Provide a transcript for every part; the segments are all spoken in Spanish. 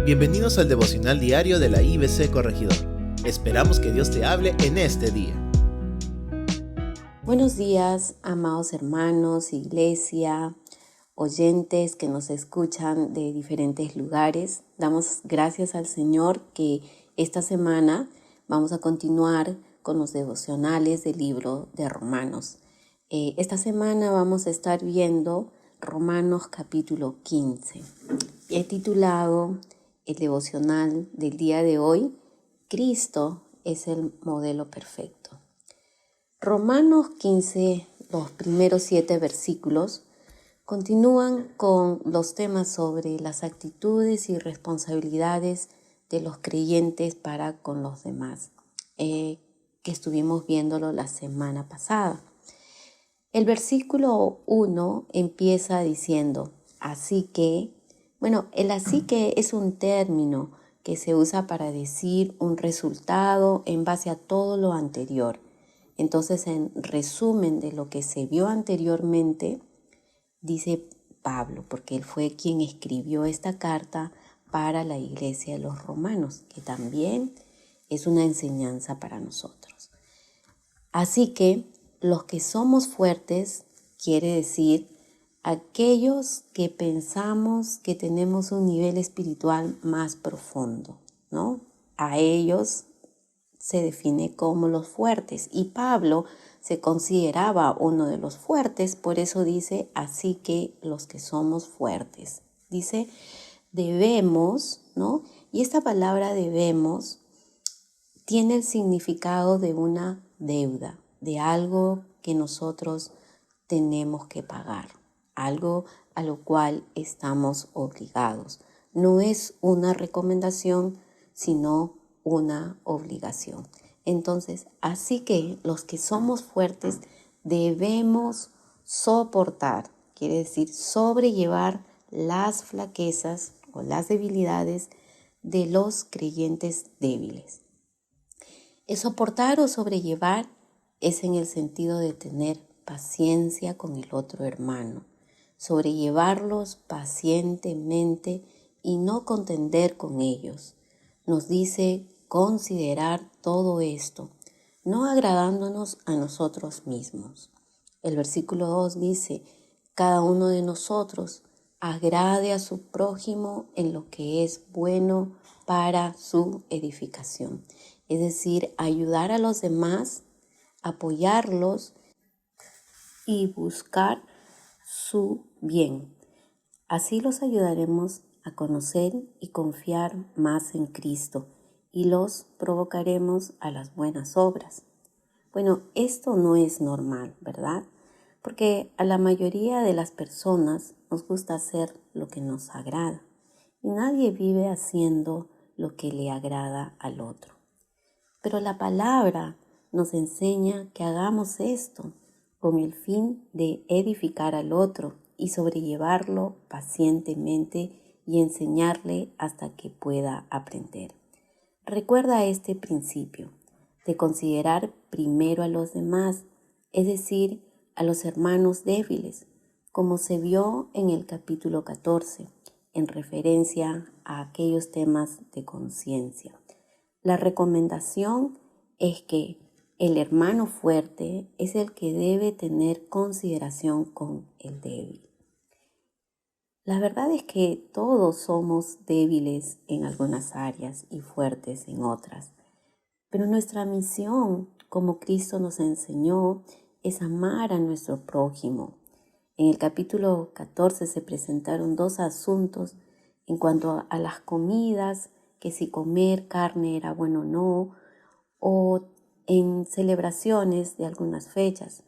Bienvenidos al devocional diario de la IBC Corregidor. Esperamos que Dios te hable en este día. Buenos días, amados hermanos, iglesia, oyentes que nos escuchan de diferentes lugares. Damos gracias al Señor que esta semana vamos a continuar con los devocionales del libro de Romanos. Esta semana vamos a estar viendo Romanos capítulo 15. He titulado el devocional del día de hoy, Cristo es el modelo perfecto. Romanos 15, los primeros 7 versículos, continúan con los temas sobre las actitudes y responsabilidades de los creyentes para con los demás, que estuvimos viéndolo la semana pasada. El versículo 1 empieza diciendo, así que, el así que es un término que se usa para decir un resultado en base a todo lo anterior. Entonces, en resumen de lo que se vio anteriormente, dice Pablo, porque él fue quien escribió esta carta para la iglesia de los romanos, que también es una enseñanza para nosotros. Así que los que somos fuertes quiere decir aquellos que pensamos que tenemos un nivel espiritual más profundo, ¿no? A ellos se define como los fuertes y Pablo se consideraba uno de los fuertes, por eso dice, así que los que somos fuertes. Dice, debemos, ¿no? Y esta palabra debemos tiene el significado de una deuda, de algo que nosotros tenemos que pagar, algo a lo cual estamos obligados. No es una recomendación, sino una obligación. Entonces, así que los que somos fuertes debemos soportar, quiere decir sobrellevar las flaquezas o las debilidades de los creyentes débiles. El soportar o sobrellevar es en el sentido de tener paciencia con el otro hermano, sobrellevarlos pacientemente y no contender con ellos. Nos dice considerar todo esto, no agradándonos a nosotros mismos. El versículo 2 dice, cada uno de nosotros agrade a su prójimo en lo que es bueno para su edificación. Es decir, ayudar a los demás, apoyarlos y buscar su bien. Así los ayudaremos a conocer y confiar más en Cristo y los provocaremos a las buenas obras. Esto no es normal, ¿verdad? Porque a la mayoría de las personas nos gusta hacer lo que nos agrada y nadie vive haciendo lo que le agrada al otro. Pero la palabra nos enseña que hagamos esto con el fin de edificar al otro y sobrellevarlo pacientemente y enseñarle hasta que pueda aprender. Recuerda este principio de considerar primero a los demás, es decir, a los hermanos débiles, como se vio en el capítulo 14, en referencia a aquellos temas de conciencia. La recomendación es que el hermano fuerte es el que debe tener consideración con el débil. La verdad es que todos somos débiles en algunas áreas y fuertes en otras, pero nuestra misión, como Cristo nos enseñó, es amar a nuestro prójimo. En el capítulo 14 se presentaron 2 asuntos en cuanto a las comidas, que si comer carne era bueno o no, o en celebraciones de algunas fechas.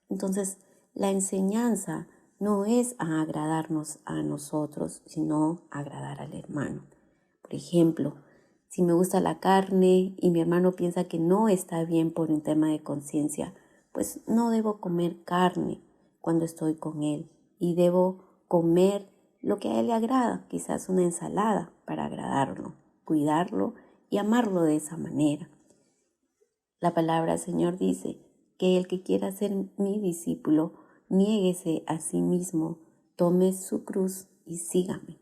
Entonces, la enseñanza no es a agradarnos a nosotros, sino a agradar al hermano. Por ejemplo, si me gusta la carne y mi hermano piensa que no está bien por un tema de conciencia, pues no debo comer carne cuando estoy con él y debo comer lo que a él le agrada, quizás una ensalada para agradarlo, cuidarlo y amarlo de esa manera. La palabra del Señor dice que el que quiera ser mi discípulo, niéguese a sí mismo, tome su cruz y sígame.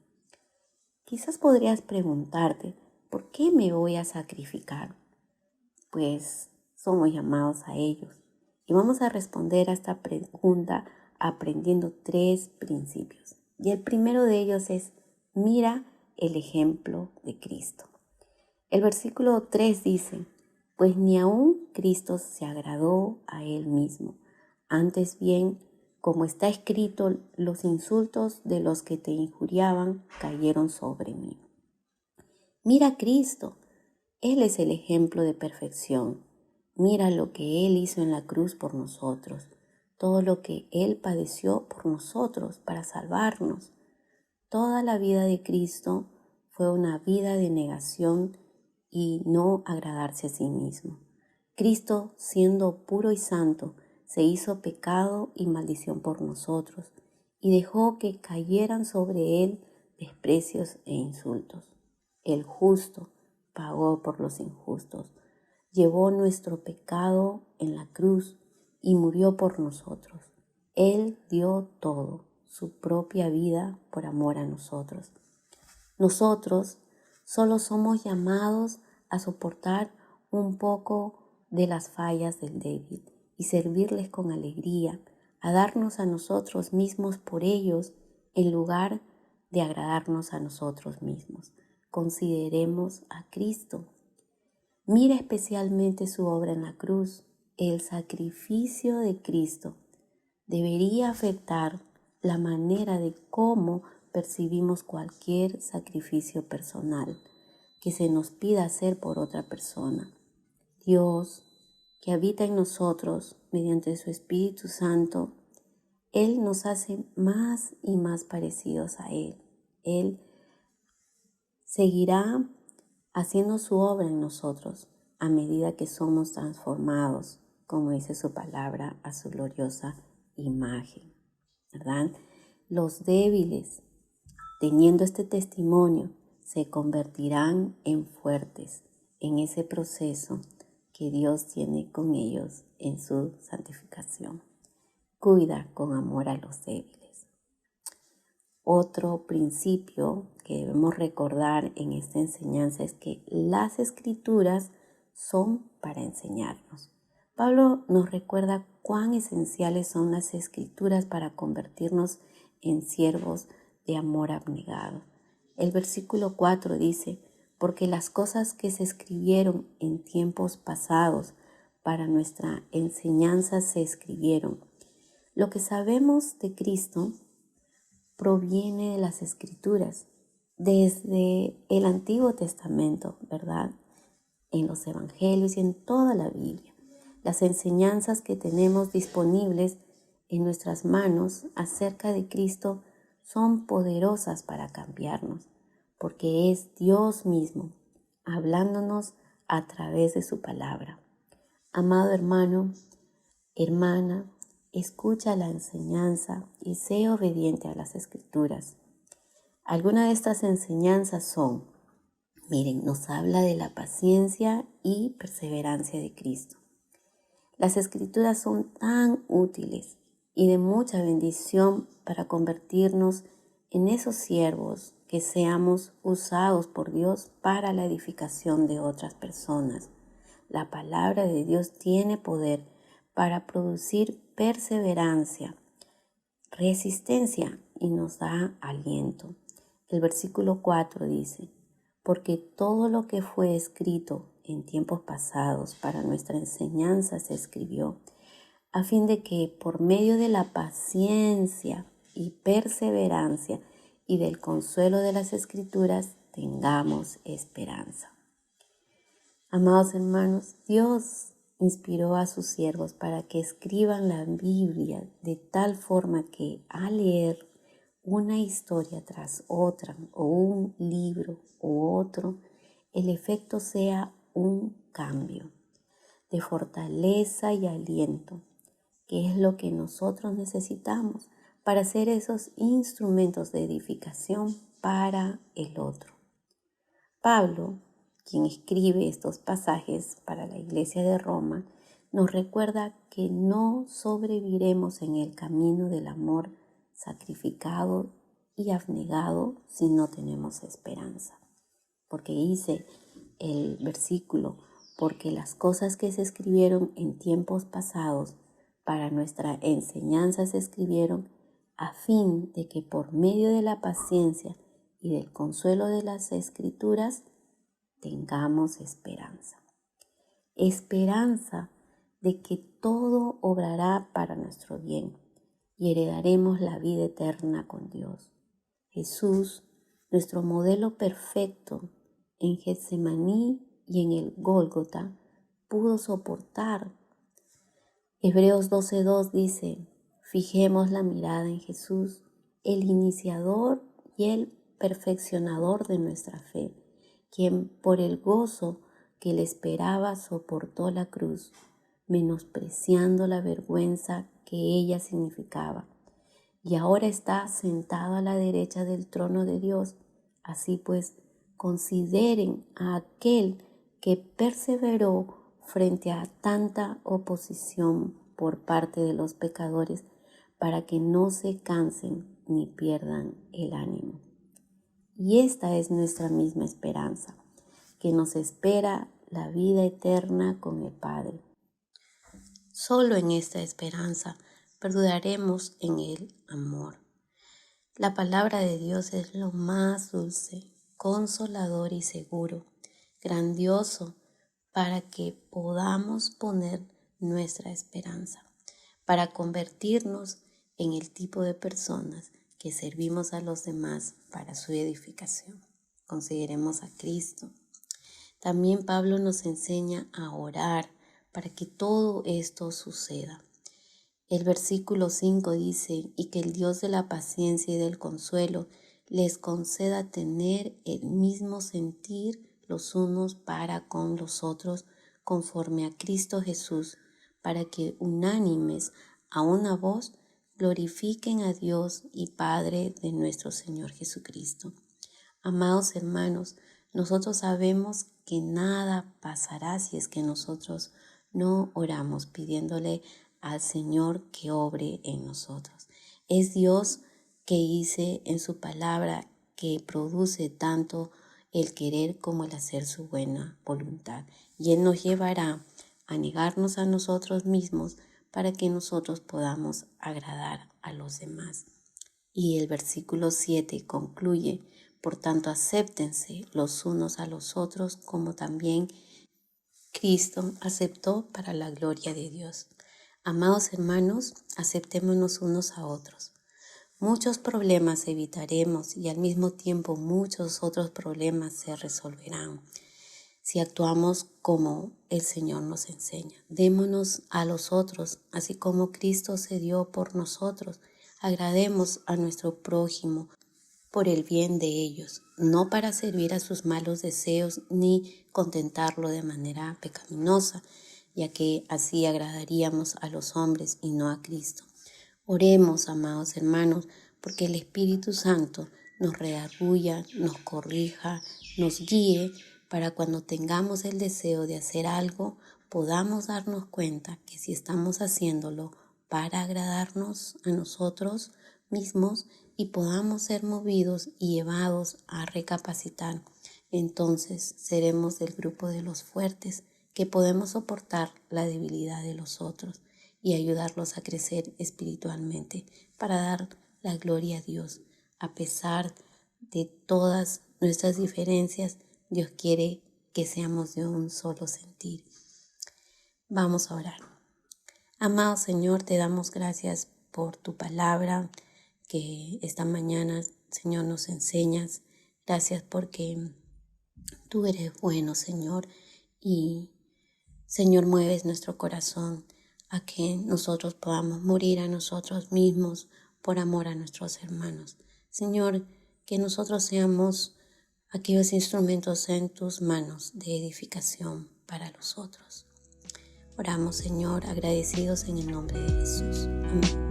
Quizás podrías preguntarte, ¿por qué me voy a sacrificar? Pues somos llamados a ellos. Y vamos a responder a esta pregunta aprendiendo 3 principios. Y el primero de ellos es, mira el ejemplo de Cristo. El versículo 3 dice, pues ni aun Cristo se agradó a él mismo. Antes bien, como está escrito, los insultos de los que te injuriaban cayeron sobre mí. Mira a Cristo. Él es el ejemplo de perfección. Mira lo que Él hizo en la cruz por nosotros, todo lo que Él padeció por nosotros para salvarnos. Toda la vida de Cristo fue una vida de negación y no agradarse a sí mismo. Cristo, siendo puro y santo, se hizo pecado y maldición por nosotros y dejó que cayeran sobre Él desprecios e insultos. El justo pagó por los injustos, llevó nuestro pecado en la cruz y murió por nosotros. Él dio todo, su propia vida por amor a nosotros. Nosotros solo somos llamados a soportar un poco de las fallas del débil y servirles con alegría, a darnos a nosotros mismos por ellos en lugar de agradarnos a nosotros mismos. Consideremos a Cristo. Mira especialmente su obra en la cruz. El sacrificio de Cristo debería afectar la manera de cómo percibimos cualquier sacrificio personal que se nos pida hacer por otra persona. Dios, que habita en nosotros mediante su Espíritu Santo, Él nos hace más y más parecidos a Él. Él seguirá haciendo su obra en nosotros a medida que somos transformados, como dice su palabra, a su gloriosa imagen, ¿verdad? Los débiles, teniendo este testimonio, se convertirán en fuertes en ese proceso que Dios tiene con ellos en su santificación. Cuida con amor a los débiles. Otro principio que debemos recordar en esta enseñanza es que las escrituras son para enseñarnos. Pablo nos recuerda cuán esenciales son las escrituras para convertirnos en siervos de amor abnegado. El versículo 4 dice, porque las cosas que se escribieron en tiempos pasados para nuestra enseñanza se escribieron. Lo que sabemos de Cristo proviene de las Escrituras, desde el Antiguo Testamento, ¿verdad? En los Evangelios y en toda la Biblia. Las enseñanzas que tenemos disponibles en nuestras manos acerca de Cristo son poderosas para cambiarnos, porque es Dios mismo hablándonos a través de su palabra. Amado hermano, hermana, escucha la enseñanza y sé obediente a las Escrituras. Algunas de estas enseñanzas son, miren, nos habla de la paciencia y perseverancia de Cristo. Las Escrituras son tan útiles y de mucha bendición para convertirnos en esos siervos que seamos usados por Dios para la edificación de otras personas. La palabra de Dios tiene poder para producir perseverancia, resistencia y nos da aliento. El versículo 4 dice, porque todo lo que fue escrito en tiempos pasados para nuestra enseñanza se escribió, a fin de que por medio de la paciencia y perseverancia y del consuelo de las Escrituras tengamos esperanza. Amados hermanos, Dios inspiró a sus siervos para que escriban la Biblia de tal forma que al leer una historia tras otra o un libro u otro, el efecto sea un cambio de fortaleza y aliento, que es lo que nosotros necesitamos para ser esos instrumentos de edificación para el otro. Pablo, quien escribe estos pasajes para la iglesia de Roma, nos recuerda que no sobreviviremos en el camino del amor sacrificado y abnegado si no tenemos esperanza. Porque dice el versículo, porque las cosas que se escribieron en tiempos pasados para nuestra enseñanza se escribieron a fin de que por medio de la paciencia y del consuelo de las Escrituras tengamos esperanza. Esperanza de que todo obrará para nuestro bien y heredaremos la vida eterna con Dios. Jesús, nuestro modelo perfecto, en Getsemaní y en el Gólgota, pudo soportar. Hebreos 12:2 dice, fijemos la mirada en Jesús, el iniciador y el perfeccionador de nuestra fe, quien por el gozo que le esperaba soportó la cruz, menospreciando la vergüenza que ella significaba. Y ahora está sentado a la derecha del trono de Dios. Así pues, consideren a aquel que perseveró frente a tanta oposición por parte de los pecadores, para que no se cansen ni pierdan el ánimo. Y esta es nuestra misma esperanza, que nos espera la vida eterna con el Padre. Solo en esta esperanza perduraremos en el amor. La palabra de Dios es lo más dulce, consolador y seguro, grandioso para que podamos poner nuestra esperanza, para convertirnos en el tipo de personas que servimos a los demás para su edificación. Consideremos a Cristo. También Pablo nos enseña a orar para que todo esto suceda. El versículo 5 dice, y que el Dios de la paciencia y del consuelo les conceda tener el mismo sentir los unos para con los otros, conforme a Cristo Jesús, para que unánimes a una voz glorifiquen a Dios y Padre de nuestro Señor Jesucristo. Amados hermanos, nosotros sabemos que nada pasará si es que nosotros no oramos pidiéndole al Señor que obre en nosotros. Es Dios que dice en su palabra que produce tanto el querer como el hacer su buena voluntad. Y Él nos llevará a negarnos a nosotros mismos para que nosotros podamos agradar a los demás. Y el versículo 7 concluye, por tanto acéptense los unos a los otros como también Cristo aceptó para la gloria de Dios. Amados hermanos, aceptémonos unos a otros. Muchos problemas evitaremos y al mismo tiempo muchos otros problemas se resolverán si actuamos como el Señor nos enseña. Démonos a los otros, así como Cristo se dio por nosotros. Agrademos a nuestro prójimo por el bien de ellos, no para servir a sus malos deseos ni contentarlo de manera pecaminosa, ya que así agradaríamos a los hombres y no a Cristo. Oremos, amados hermanos, porque el Espíritu Santo nos redarguya, nos corrija, nos guíe, para cuando tengamos el deseo de hacer algo, podamos darnos cuenta que si estamos haciéndolo para agradarnos a nosotros mismos y podamos ser movidos y llevados a recapacitar, entonces seremos del grupo de los fuertes que podemos soportar la debilidad de los otros y ayudarlos a crecer espiritualmente para dar la gloria a Dios. A pesar de todas nuestras diferencias, Dios quiere que seamos de un solo sentir. Vamos a orar. Amado Señor, te damos gracias por tu palabra que esta mañana, Señor, nos enseñas. Gracias porque tú eres bueno, Señor, y Señor, mueves nuestro corazón a que nosotros podamos morir a nosotros mismos por amor a nuestros hermanos. Señor, que nosotros seamos aquellos instrumentos en tus manos de edificación para los otros. Oramos, Señor, agradecidos en el nombre de Jesús. Amén.